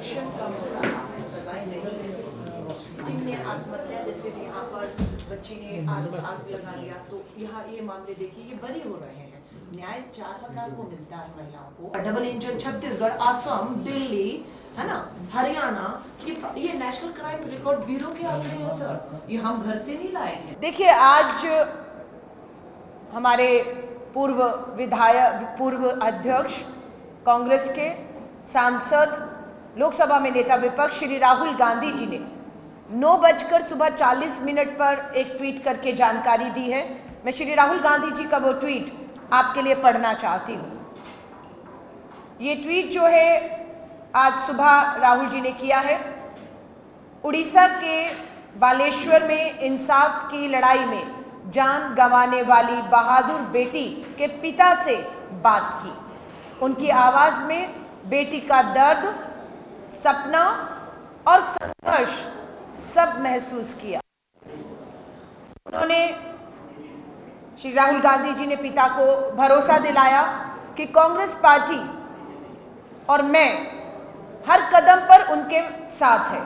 शिक्षण कम हो रहा है, सजाएं नहीं है। जिनने आत्महत्या, जैसे भी यहाँ पर बच्ची ने आग लगा लिया, तो यहाँ ये मामले देखिए ये बरी हो रहे हैं। न्याय 4000 को मिलता है महिलाओं को। डबल इंजन छत्तीसगढ़, असम, दिल्ली, है ना, हरियाणा, ये नेशनल क्राइम रिकॉर्ड ब्यूरो के आंकड़े हैं सर, ये हम घर से नहीं लाए हैं। देखिए आज हमारे पूर्व विधायक, पूर्व अध्यक्ष कांग्रेस के सांसद, लोकसभा में नेता विपक्ष श्री राहुल गांधी जी ने 9:40 पर एक ट्वीट करके जानकारी दी है। मैं श्री राहुल गांधी जी का वो ट्वीट आपके लिए पढ़ना चाहती हूँ। ये ट्वीट जो है आज सुबह राहुल जी ने किया है। उड़ीसा के बालेश्वर में इंसाफ की लड़ाई में जान गंवाने वाली बहादुर बेटी के पिता से बात की। उनकी आवाज में बेटी का दर्द, सपना और संघर्ष सब महसूस किया। उन्होंने, श्री राहुल गांधी जी ने पिता को भरोसा दिलाया कि कांग्रेस पार्टी और मैं हर कदम पर उनके साथ है।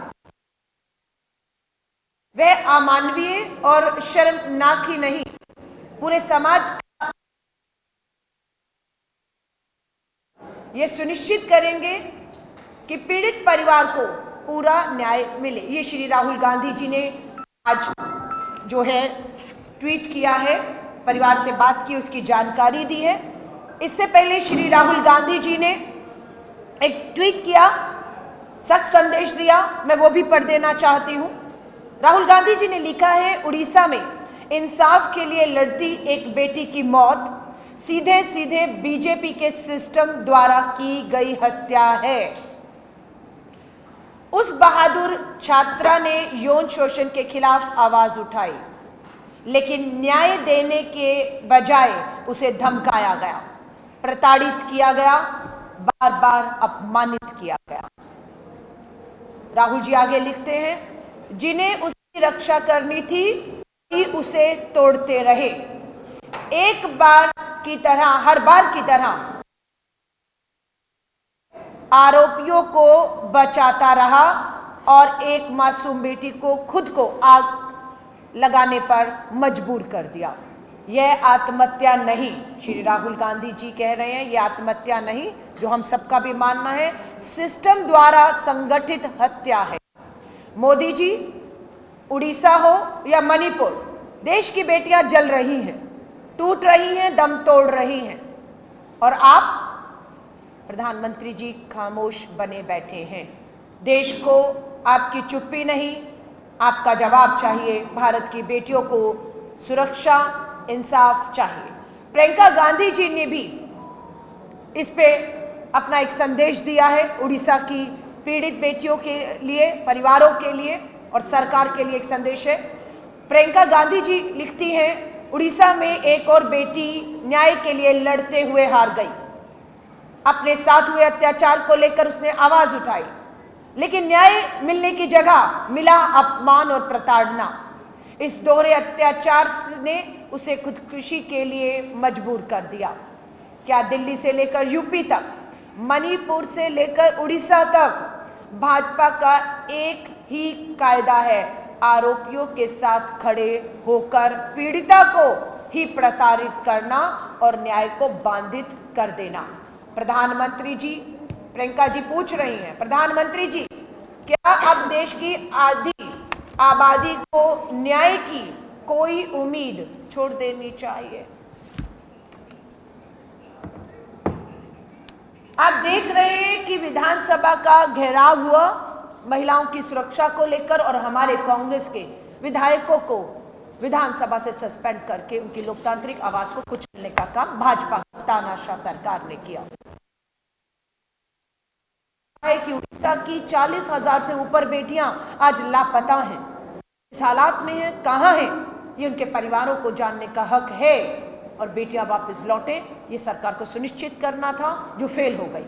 वह अमानवीय और शर्मनाक ही नहीं, पूरे समाज का ये सुनिश्चित करेंगे कि पीड़ित परिवार को पूरा न्याय मिले। ये श्री राहुल गांधी जी ने आज जो है ट्वीट किया है, परिवार से बात की, उसकी जानकारी दी है। इससे पहले श्री राहुल गांधी जी ने एक ट्वीट किया, सख्त संदेश दिया, मैं वो भी पढ़ देना चाहती हूँ। राहुल गांधी जी ने लिखा है, उड़ीसा में इंसाफ के लिए लड़ती एक बेटी की मौत सीधे सीधे बीजेपी के सिस्टम द्वारा की गई हत्या है। उस बहादुर छात्रा ने यौन शोषण के खिलाफ आवाज उठाई, लेकिन न्याय देने के बजाय उसे धमकाया गया, प्रताड़ित किया गया, बार बार अपमानित किया गया। राहुल जी आगे लिखते हैं, जिन्हें उसकी रक्षा करनी थी कि उसे तोड़ते रहे। एक बार की तरह, हर बार की तरह आरोपियों को बचाता रहा और एक मासूम बेटी को खुद को आग लगाने पर मजबूर कर दिया। यह आत्महत्या नहीं, श्री राहुल गांधी जी कह रहे हैं, यह आत्महत्या नहीं, जो हम सबका भी मानना है, सिस्टम द्वारा संगठित हत्या है। मोदी जी, उड़ीसा हो या मणिपुर, देश की बेटियां जल रही हैं, टूट रही हैं, दम तोड़ रही हैं, और आप प्रधानमंत्री जी खामोश बने बैठे हैं। देश को आपकी चुप्पी नहीं, आपका जवाब चाहिए। भारत की बेटियों को सुरक्षा, इंसाफ चाहिए। प्रियंका गांधी जी ने भी इस पे अपना एक संदेश दिया है, उड़ीसा की पीड़ित बेटियों के लिए, परिवारों के लिए और सरकार के लिए एक संदेश है। प्रियंका गांधी जी लिखती हैं, उड़ीसा में एक और बेटी न्याय के लिए लड़ते हुए हार गई। अपने साथ हुए अत्याचार को लेकर उसने आवाज उठाई, लेकिन न्याय मिलने की जगह मिला अपमान और प्रताड़ना। इस दोहरे अत्याचार ने उसे खुदकुशी के लिए मजबूर कर दिया। क्या दिल्ली से लेकर यूपी तक, मणिपुर से लेकर उड़ीसा तक भाजपा का एक ही कायदा है, आरोपियों के साथ खड़े होकर पीड़िता को ही प्रताड़ित करना और न्याय को बाधित कर देना। प्रधानमंत्री जी, प्रियंका जी पूछ रही हैं, प्रधानमंत्री जी, क्या अब देश की आधी आबादी को न्याय की कोई उम्मीद छोड़ देनी चाहिए? आप देख रहे हैं कि विधानसभा का घेराव हुआ महिलाओं की सुरक्षा को लेकर, और हमारे कांग्रेस के विधायकों को विधानसभा से सस्पेंड करके उनकी लोकतांत्रिक आवाज को कुचलने का काम भाजपा तानाशाह सरकार ने किया है कि उड़ीसा की 40,000 से ऊपर बेटियां आज लापता हैं। इस हालात में है, कहां हैं, ये उनके परिवारों को जानने का हक है, और बेटियां वापस लौटे, ये सरकार को सुनिश्चित करना था, जो फेल हो गई।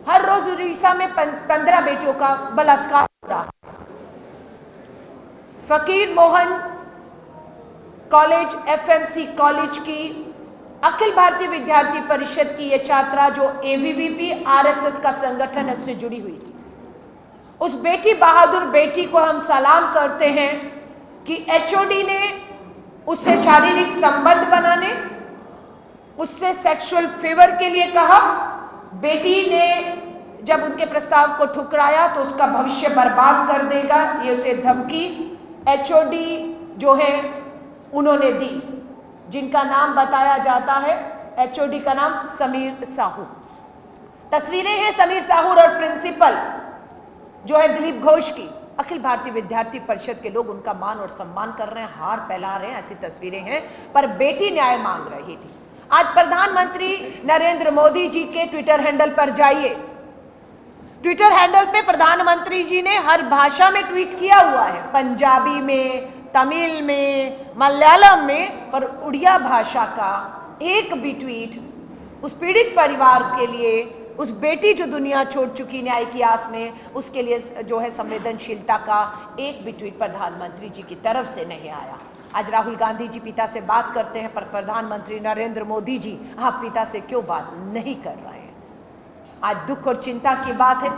हर रोज उड़ीसा में 15 बेटियों का बलात्कार हो रहा है। फकीर मोहन कॉलेज, एफएमसी कॉलेज की अखिल भारतीय विद्यार्थी परिषद की यह छात्रा, जो एबीवीपी आरएसएस का संगठन है, उससे जुड़ी हुई थी, उस बेटी बहादुर बेटी को हम सलाम करते हैं कि एचओडी ने उससे शारीरिक संबंध बनाने, उससे सेक्सुअल फेवर के लिए कहा। बेटी ने जब उनके प्रस्ताव को ठुकराया तो उसका भविष्य बर्बाद कर देगा, ये उसे धमकी एचओडी जो है उन्होंने दी, जिनका नाम बताया जाता है, एचओडी का नाम समीर साहू। तस्वीरें हैं समीर साहू और प्रिंसिपल जो है दिलीप घोष की। अखिल भारतीय विद्यार्थी परिषद के लोग उनका मान और सम्मान कर रहे हैं, हार फैला रहे हैं, ऐसी तस्वीरें हैं। पर बेटी न्याय मांग रही थी। आज प्रधानमंत्री नरेंद्र मोदी जी के ट्विटर हैंडल पर जाइए। ट्विटर हैंडल पे प्रधानमंत्री जी ने हर भाषा में ट्वीट किया हुआ है, पंजाबी में, तमिल में, मलयालम में, पर उड़िया भाषा का एक भी ट्वीट उस पीड़ित परिवार के लिए, उस बेटी जो दुनिया छोड़ चुकी न्याय की आस में, उसके लिए जो है संवेदनशीलता का एक भी ट्वीट प्रधानमंत्री जी की तरफ से नहीं आया। आज राहुल गांधी जी पिता से बात करते हैं, पर प्रधानमंत्री नरेंद्र मोदी जी आप पिता से क्यों बात नहीं कर रहे हैं? आज दुख और चिंता की बात है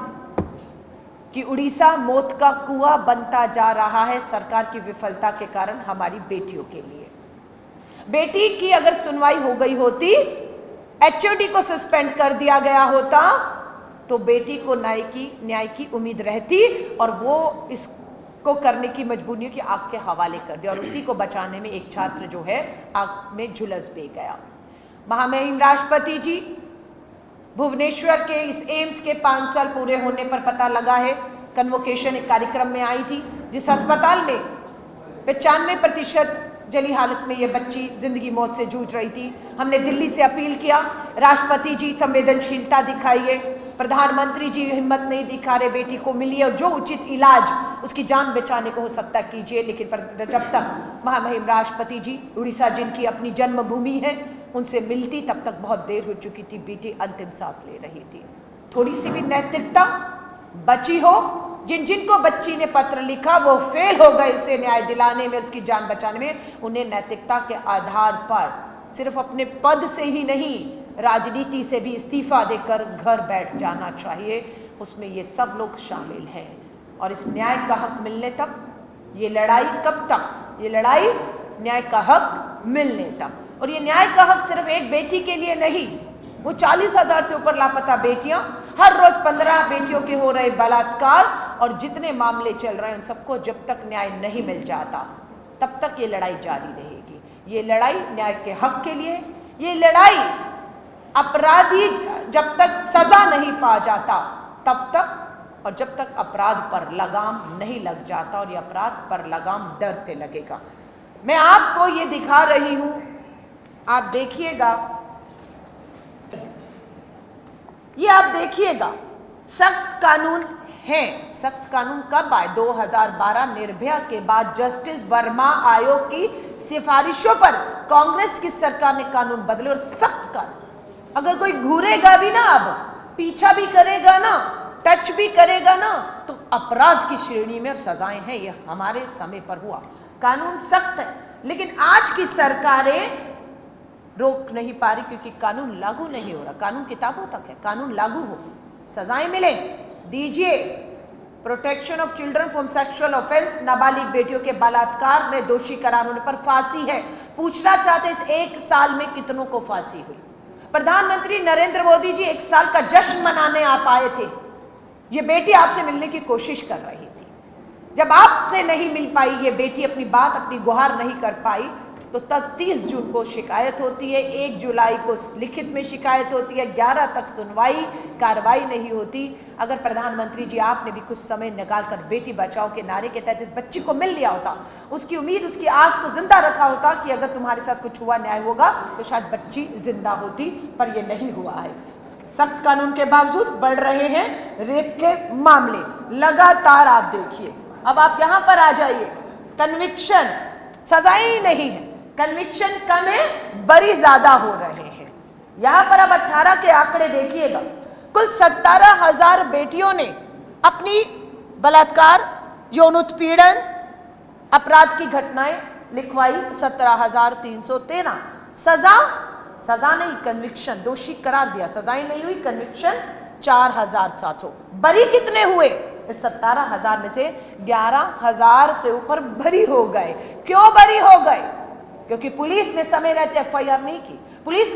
कि उड़ीसा मौत का कुआं बनता जा रहा है सरकार की विफलता के कारण हमारी बेटियों के लिए। बेटी की अगर सुनवाई हो गई होती, एचओडी को सस्पेंड कर दिया गया होता, तो बेटी को न्याय की उम्मीद रहती और वो इसको करने की मजबूरी की आग के हवाले कर दिया, और उसी को बचाने में एक छात्र जो है आग में झुलस भी गया। महामहिम राष्ट्रपति जी भुवनेश्वर के इस एम्स के 5 साल पूरे होने पर पता लगा है, कन्वोकेशन एक कार्यक्रम में आई थी, जिस अस्पताल में 95% जली हालत में ये बच्ची जिंदगी मौत से जूझ रही थी। हमने दिल्ली से अपील किया, राष्ट्रपति जी संवेदनशीलता दिखाइए, प्रधानमंत्री जी हिम्मत नहीं दिखा रहे, बेटी को मिलिए और जो उचित इलाज उसकी जान बचाने को हो सकता कीजिए। लेकिन जब तक महामहिम राष्ट्रपति जी, उड़ीसा जिनकी अपनी जन्मभूमि है, उनसे मिलती, तब तक बहुत देर हो चुकी थी, बेटी अंतिम सांस ले रही थी। थोड़ी सी भी नैतिकता बची हो, जिनको बच्ची ने पत्र लिखा वो फेल हो गए उसे न्याय दिलाने में, उसकी जान बचाने में। उन्हें नैतिकता के आधार पर सिर्फ अपने पद से ही नहीं, राजनीति से भी इस्तीफा देकर घर बैठ जाना चाहिए। उसमें ये सब लोग शामिल हैं। और इस न्याय का हक मिलने तक ये लड़ाई, कब तक ये लड़ाई? न्याय का हक मिलने तक। और ये न्याय का हक सिर्फ एक बेटी के लिए नहीं, वो 40,000 से ऊपर लापता बेटियां, हर रोज 15 बेटियों के हो रहे बलात्कार, और जितने मामले चल रहे हैं उन सबको जब तक न्याय नहीं मिल जाता तब तक ये लड़ाई जारी रहेगी। ये लड़ाई न्याय के हक के लिए, ये लड़ाई अपराधी जब तक सजा नहीं पा जाता तब तक, और जब तक अपराध पर लगाम नहीं लग जाता, और ये अपराध पर लगाम डर से लगेगा। मैं आपको ये दिखा रही हूं, आप देखिएगा, ये आप देखिएगा, सख्त कानून है। सख्त कानून कब आए? 2012 निर्भया के बाद जस्टिस वर्मा आयोग की सिफारिशों पर कांग्रेस की सरकार ने कानून बदले, और सख्त कानून। अगर कोई घूरेगा भी ना, अब पीछा भी करेगा ना, टच भी करेगा ना, तो अपराध की श्रेणी में और सजाएं हैं। ये हमारे समय पर हुआ। कानून सख्त है, लेकिन आज की सरकारें रोक नहीं पा रही, क्योंकि कानून लागू नहीं हो रहा। कानून किताबों तक है, कानून लागू हो, सजाएं मिले, दीजिए। Protection of children from sexual offence, नाबालिग बेटियों के बलात्कार में दोषी करार होने पर फांसी है। पूछना चाहते इस 1 साल में कितनों को फांसी हुई? प्रधानमंत्री नरेंद्र मोदी जी 1 साल का जश्न मनाने आप आए थे। ये बेटी आपसे मिलने की कोशिश कर रही थी। जब आपसे नहीं मिल पाई ये बेटी, अपनी बात, अपनी गुहार नहीं कर पाई, तो तब 30 जून को शिकायत होती है, 1 जुलाई को लिखित में शिकायत होती है, 11 तक सुनवाई, कार्रवाई नहीं होती। अगर प्रधानमंत्री जी आपने भी कुछ समय निकालकर बेटी बचाओ के नारे के तहत इस बच्ची को मिल लिया होता, उसकी उम्मीद, उसकी आस को जिंदा रखा होता कि अगर तुम्हारे साथ कुछ हुआ, न्याय होगा, तो शायद बच्ची जिंदा होती, पर यह नहीं हुआ है। सख्त कानून के बावजूद बढ़ रहे हैं रेप के मामले लगातार। आप देखिए, अब आप यहां पर आ जाइए, कन्विक्शन, सजाएं ही नहीं है, कन्विक्शन कम है, बरी ज्यादा हो रहे हैं। यहां पर अब 18 के आंकड़े देखिएगा, कुल 17,000 बेटियों ने अपनी बलात्कार, यौन उत्पीड़न, अपराध की घटनाएं लिखवाई। 17,313 सजा नहीं, कन्विक्शन, दोषी करार दिया, सजाएं नहीं हुई, कन्विक्शन 4,700। बरी कितने हुए? इस 17,000 में से 11,000 से ऊपर बरी हो गए। क्यों बरी हो गए? क्योंकि पुलिस ने समय रहते एफआईआर नहीं की। पुलिस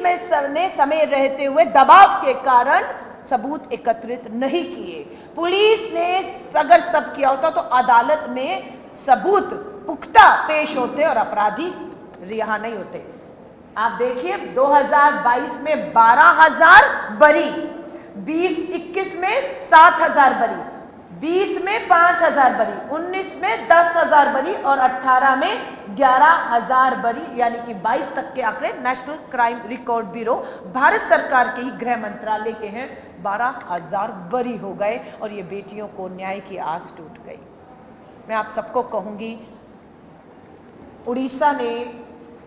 ने समय रहते हुए दबाव के कारण सबूत एकत्रित नहीं किए। पुलिस ने अगर सब किया होता तो अदालत में सबूत पुख्ता पेश होते और अपराधी रिहा नहीं होते। आप देखिए 2022 में 12,000 बरी, 20-21 में 7,000 बरी, 20 में 5,000 बरी, 19 में 10,000 बरी और 18 में 11,000 बरी, यानी कि 22 तक के आंकड़े national crime record bureau Bharat सरकार के ही गृह मंत्रालय के हैं। 12,000 बरी हो गए और ये बेटियों को न्याय की आस टूट गई। मैं आप सबको कहूंगी, उड़ीसा ने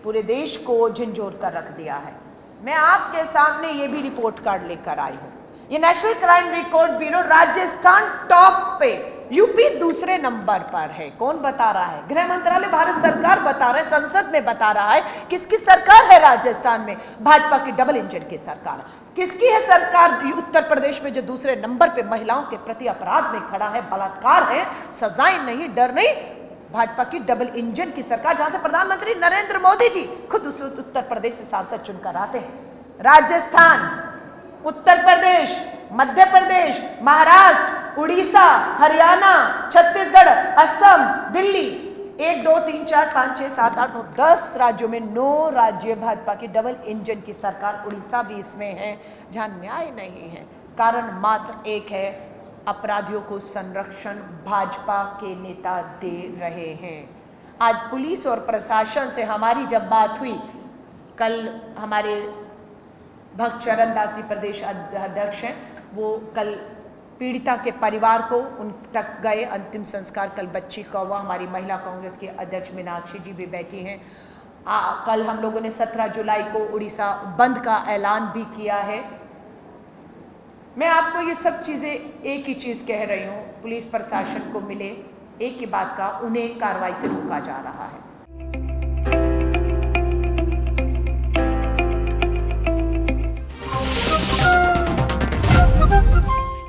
पूरे देश को झंझोर कर रख दिया है। मैं आपके सामने ये भी रिपोर्ट कार्ड लेकर आई हूं। ये national crime record bureau Rajasthan top पे, यूपी दूसरे नंबर पर है। कौन बता रहा है? गृह मंत्रालय भारत सरकार बता रहा है, संसद में बता रहा है। किसकी सरकार है राजस्थान में? भाजपा की डबल इंजन की सरकार। किसकी है सरकार उत्तर प्रदेश में जो दूसरे नंबर पे महिलाओं के प्रति अपराध में खड़ा है, बलात्कार है, सजाएं नहीं, डर नहीं? भाजपा की डबल इंजन की सरकार, जहां से प्रधानमंत्री नरेंद्र मोदी जी खुद उस उत्तर प्रदेश से सांसद चुनकर आते हैं। राजस्थान, उत्तर प्रदेश, मध्य प्रदेश, महाराष्ट्र, उड़ीसा, हरियाणा, छत्तीसगढ़, असम, दिल्ली, 1 2 3 4 5 6 7 8 9 10 राज्यों में 9 राज्य भाजपा की डबल इंजन की सरकार। उड़ीसा भी इसमें है, जहां न्याय नहीं है। कारण मात्र एक है, अपराधियों को संरक्षण भाजपा के नेता दे रहे हैं। आज पुलिस और प्रशासन से हमारी जब बात हुई, कल हमारे भक्त चरण दास जी प्रदेश अध्यक्ष हैं, वो कल पीड़िता के परिवार को उन तक गए, अंतिम संस्कार कल बच्ची का हुआ। हमारी महिला कांग्रेस की अध्यक्ष मीनाक्षी जी भी बैठी हैं। कल हम लोगों ने 17 जुलाई को उड़ीसा बंद का ऐलान भी किया है। मैं आपको ये सब चीज़ें एक ही चीज़ कह रही हूँ, पुलिस प्रशासन को मिले एक ही बात का, उन्हें कार्रवाई से रोका जा रहा है।